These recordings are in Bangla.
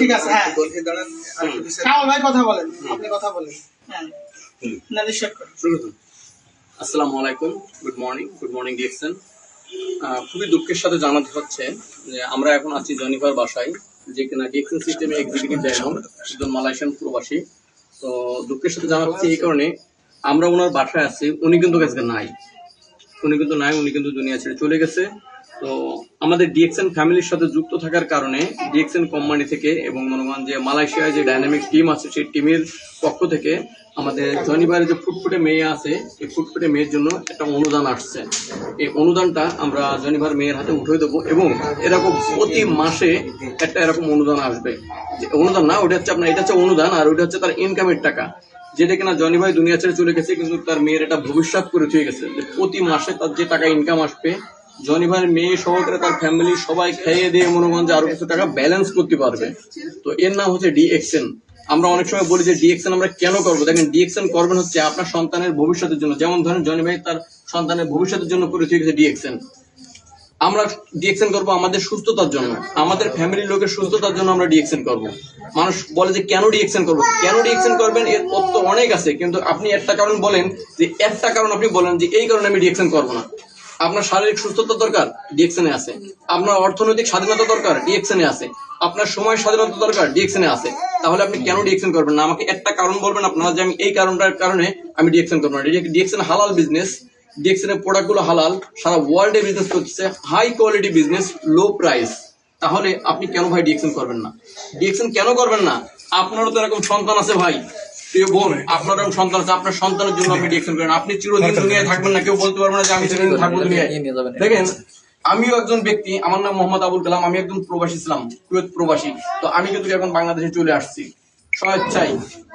ঠিক আছে। হ্যাঁ কামাল ভাই কথা বলেন, আপনি কথা বলেন। হ্যাঁ না নিশ্চয় আসসালামু আলাইকুম, গুড মর্নিং ডিএক্সএন। খুবই দুঃখের সাথে জানাতে হচ্ছে যে আমরা এখন আছি জনিভার বাসায়, যে কিনা ডিএক্সএন সিস্টেমে এক্সিকিউটিভ ডায়মন্ড, একজন মালয়েশিয়ান প্রবাসী। তো দুঃখের সাথে জানাচ্ছি এই কারণে, আমরা ওনার বাসায় আছি, উনি কিন্তু আজকে নাই, উনি কিন্তু দুনিয়া ছেড়ে চলে গেছে। তো আমাদের ডিএক্সএন ফ্যামিলির সাথে যুক্ত থাকার কারণে ডিএক্সএন কোম্পানি থেকে এবং মনে করেন যে মালয়েশিয়ায় যে ডাইনামিক টিম আছে সেই টিমের পক্ষ থেকে আমাদের জনিবারের যে ফুটফুটে মেয়ে আছে, এই ফুটফুটে মেয়ের জন্য একটা অনুদান আসছে। এই অনুদানটা আমরা জনিবার মেয়ের হাতে উঠে দেবো এবং এরকম প্রতি মাসে একটা এরকম অনুদান আসবে। অনুদান না, ওটা হচ্ছে আপনার, এটা হচ্ছে অনুদান, আর ওটা হচ্ছে তার ইনকামের টাকা, যেটা কিনা জনি ভাই দুনিয়া ছেড়ে চলে গেছে, কিন্তু তার মেয়ের একটা ভবিষ্যৎ করে থুয়ে গেছে যে প্রতি মাসে তার যে টাকা ইনকাম আসবে, জনি ভাইয়ের মেয়ে সহকারে তার ফ্যামিলি সবাই খেয়ে দিয়ে মনে করেন যে আরো কিছু টাকা ব্যালেন্স করতে পারবে। তো এর নাম হচ্ছে ডিএক্সএন। আমরা অনেক সময় বলি যে ডিএক্সএন আমরা কেন করবো, দেখেন ডিএক্সএন করবেন হচ্ছে আপনার সন্তানের ভবিষ্যতের জন্য। যেমন ধরেন জনি ভাই তার সন্তানের ভবিষ্যতের জন্য করে থুয়ে গেছে ডিএক্সএন। আমরা ডিএক্সএন করবো আমাদের সুস্থতার জন্য, আমাদের ফ্যামিলির লোকের সুস্থতার জন্য আমরা ডিএক্সএন করবো। মানুষ বলে যে কেন ডিএক্সএন করবো, কেন ডিএক্সএন করবেন, এর তথ্য অনেক আছে, কিন্তু আপনি একটা কারণ বলেন, যে একটা কারণ আপনি বলেন যে এই কারণে আমি ডিএক্সএন করবো না। আপনার শারীরিক সুস্থতা দরকার, ডিএক্সএনে আছে। আপনার অর্থনৈতিক স্বাধীনতা দরকার, ডিএক্সএনে আছে। আপনার সময় স্বাধীনতা দরকার, ডিএক্সএনে আছে। তাহলে আপনি কেন ডিএক্সএন করবেন না? আমাকে একটা কারণ বলবেন আপনারা যে আমি এই কারণটার কারণে আমি ডিএক্সএন করবো না। ডিএক্সএন হালাল বিজনেস, ডিএক্সএন এর প্রোডাক্ট গুলো হালাল, সারা ওয়ার্ল্ডে বিজনেস করতেছে, high quality business, low price. তাহলে আপনি কেন ভাই ডিএক্সএন করবেন না? ডিএক্সএন কেন করবেন না? আপনারও তো এরকম সন্তান আছে ভাই, প্রিয় বোন, আপনার এরকম সন্তান আছে, আপনার সন্তানের জন্য আপনি ডিএক্সএন করেন। আপনি চিরদিন দুনিয়ায় থাকবেন না, কেউ বলতে পারবে না যে আমি চিরদিন থাকবো দুনিয়ায়। দেখেন, আমিও একজন ব্যক্তি, আমার নাম মোহাম্মদ আবুল কালাম, আমি একজন প্রবাসী ছিলাম, কুয়েত প্রবাসী। তো আমি কিন্তু এখন বাংলাদেশে চলে আসছি স্বেচ্ছায়,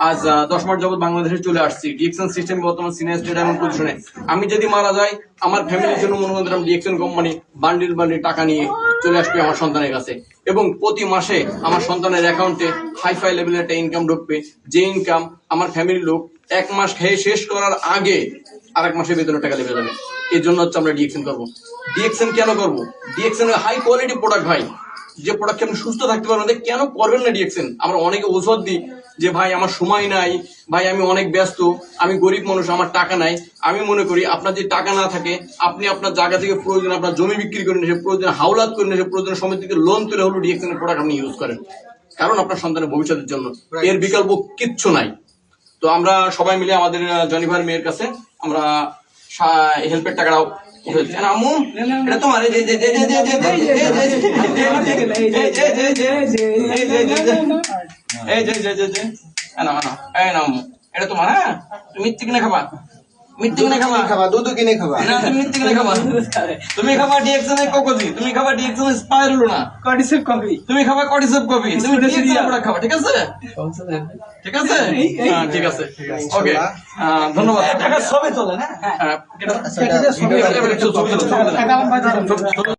আজ 10 মাস যাবত বাংলাদেশে চলে আসছি ডিএক্সএন সিস্টেম বর্তমান সিনিয়র স্টেডিয়াম পজিশনে। আমি যদি মারা যাই, আমার ফ্যামিলির জন্য মনে করেন ডিএক্সএন কোম্পানি বান্ডিল টাকা নিয়ে চলে আসবে আমার সন্তানের কাছে, এবং প্রতি মাসে আমার সন্তানের অ্যাকাউন্টে হাইফাই লেভেলের একটা ইনকাম ঢুকবে, যে ইনকাম আমার ফ্যামিলির লোক এক মাস খেয়ে শেষ করার আগে আরেক মাসে বেতনের টাকা লেগে যাবে। এই জন্য হচ্ছে আমরা ডিএক্সএন করবো। ডিএক্সএন কেন করবো? ডিএক্সএন হাই কোয়ালিটি প্রোডাক্ট ভাই, যে প্রোডাক্ট আপনি সুস্থ থাকতে পারবেন, কেন করবেন না ডিএক্সএন? আমরা অনেকে ঔষধ দিই যে ভাই আমার সময় নাই, ভাই আমি অনেক ব্যস্ত, আমি গরিব মানুষ, আমার টাকা নাই। আমি মনে করি আপনার যে টাকা না থাকে, আপনি আপনার জায়গা থেকে প্রয়োজন আপনার জমি বিক্রি করে নিয়ে, প্রয়োজন হাওলাত করে নিয়ে, প্রয়োজন সমিতি থেকে লোন তুলে হলো ডিএক্সএন এর প্রোডাক্ট আপনি ইউজ করেন, কারণ আপনার সন্তানের ভবিষ্যতের জন্য। এর বিকল্প কিচ্ছু নাই। তো আমরা সবাই মিলে আমাদের জনিভার মেয়ের কাছে আমরা হেল্পের টাকাটাও আম্মু, এটা তোমার, এটা তোমার। হ্যাঁ, তুমি মিথ্যে কিনে খাবা, দুধ কিনে খাবা না, তুমি মিথ্যে কিনে খাবা। তুমি খাবা ডিএক্সএন এর কোকোজি, তুমি খাবা ডিএক্সএন এর স্পাইরুলো না, কর্টিসেপ কফি, তুমি খাবা কর্টিসেপ কফি, তুমি ডিএক্সএন প্রোডাক্ট খাবা। ঠিক আছে, ঠিক আছে, ঠিক আছে, ওকে, ধন্যবাদ। টাকা সবে তোলে না। হ্যাঁ,